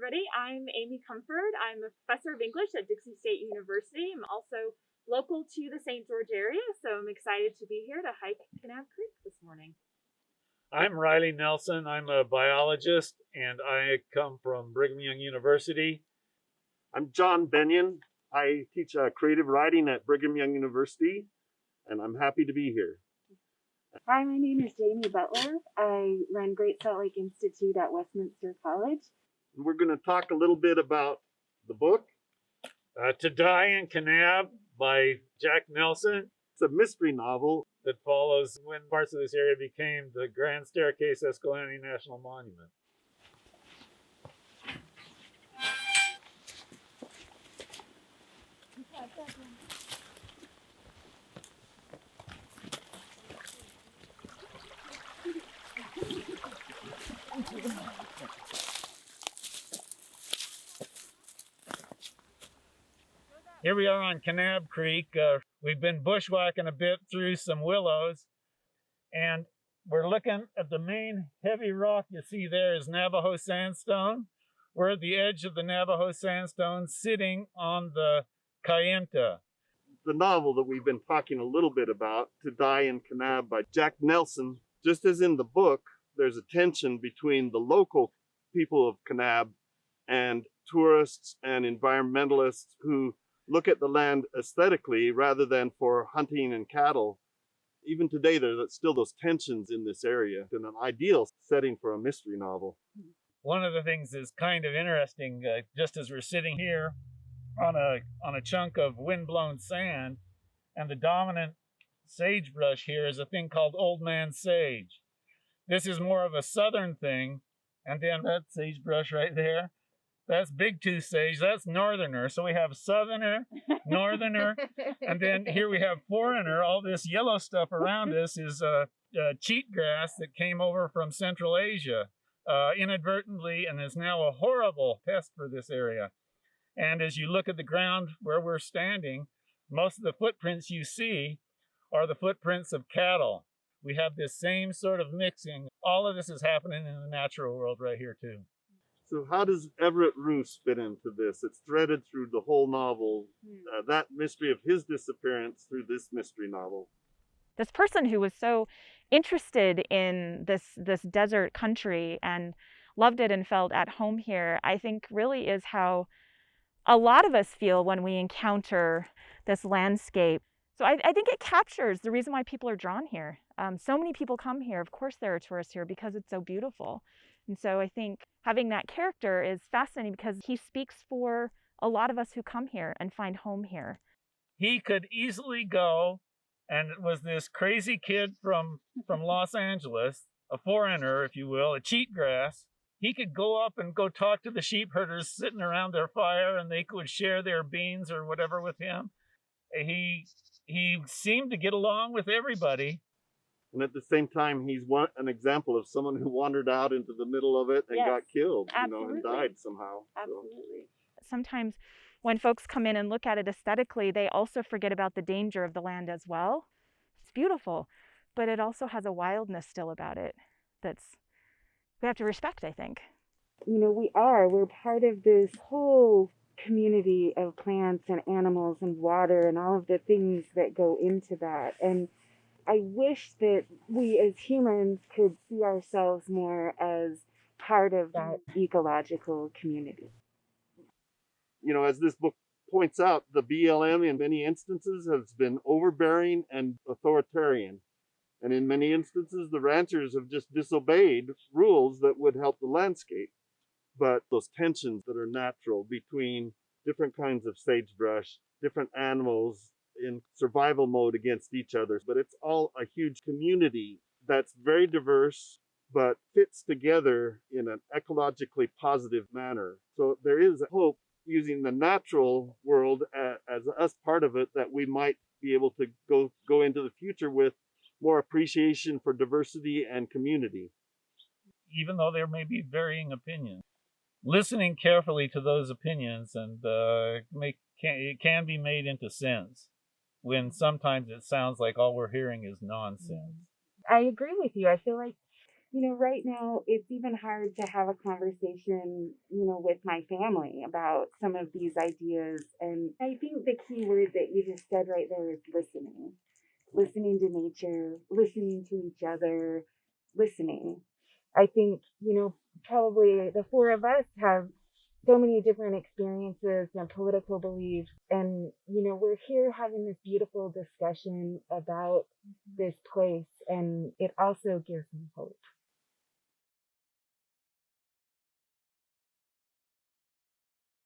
everybody. I'm Ami Comeford. I'm a professor of English at Dixie State University. I'm also local to the St. George area, so I'm excited to be here to hike Kanab Creek this morning. I'm Riley Nelson. I'm a biologist, and I come from Brigham Young University. I'm John Bennion. I teach creative writing at Brigham Young University, and I'm happy to be here. Hi, my name is Jaimi Butler. I run Great Salt Lake Institute at Westminster College. We're going to talk a little bit about the book. To Die in Kanab by Jack Nelson. It's a mystery novel that follows when parts of this area became the Grand Staircase Escalante National Monument. Here we are on Kanab Creek. We've been bushwhacking a bit through some willows, and we're looking at the main heavy rock you see there is Navajo sandstone. We're at the edge of the Navajo sandstone sitting on the Kayenta. The novel that we've been talking a little bit about, To Die in Kanab by Jack Nelson. Just as in the book, there's a tension between the local people of Kanab and tourists and environmentalists who look at the land aesthetically rather than for hunting and cattle. Even today, there's still those tensions in this area, and an ideal setting for a mystery novel. One of the things that's kind of interesting, just as we're sitting here on a chunk of windblown sand, and the dominant sagebrush here is a thing called old man sage. This is more of a southern thing, and then that sagebrush right there, that's big tooth sage, that's northerner. So we have southerner, northerner, and then here we have foreigner. All this yellow stuff around us is cheatgrass that came over from Central Asia inadvertently and is now a horrible pest for this area. And as you look at the ground where we're standing, most of the footprints you see are the footprints of cattle. We have this same sort of mixing. All of this is happening in the natural world right here too. So how does Everett Roos fit into this? It's threaded through the whole novel, that mystery of his disappearance through this mystery novel. This person who was so interested in this desert country and loved it and felt at home here, I think really is how a lot of us feel when we encounter this landscape. So I think it captures the reason why people are drawn here. So many people come here. Of course there are tourists here because it's so beautiful. And so I think having that character is fascinating because he speaks for a lot of us who come here and find home here. He could easily go, and it was this crazy kid from Los Angeles, a foreigner, if you will, a cheatgrass. He could go up and go talk to the sheep herders sitting around their fire, and they could share their beans or whatever with him. He seemed to get along with everybody. And at the same time, he's an example of someone who wandered out into the middle of it and got killed, and died somehow. Absolutely. Sometimes when folks come in and look at it aesthetically, they also forget about the danger of the land as well. It's beautiful, but it also has a wildness still about it that's we have to respect, I think. You know, we're part of this whole community of plants and animals and water and all of the things that go into that. And I wish that we as humans could see ourselves more as part of that ecological community. You know, as this book points out, the BLM in many instances has been overbearing and authoritarian. And in many instances, the ranchers have just disobeyed rules that would help the landscape. But those tensions that are natural between different kinds of sagebrush, different animals, in survival mode against each other, but it's all a huge community that's very diverse but fits together in an ecologically positive manner. So there is hope using the natural world as us part of it, that we might be able to go into the future with more appreciation for diversity and community. Even though there may be varying opinions, listening carefully to those opinions and it can be made into sense, when sometimes it sounds like all we're hearing is nonsense. I agree with you. I feel like right now it's even hard to have a conversation, with my family about some of these ideas. And I think the key word that you just said right there is listening. Listening to nature, listening to each other, listening. I think, probably the four of us have so many different experiences and political beliefs. And, we're here having this beautiful discussion about this place. And it also gives me hope.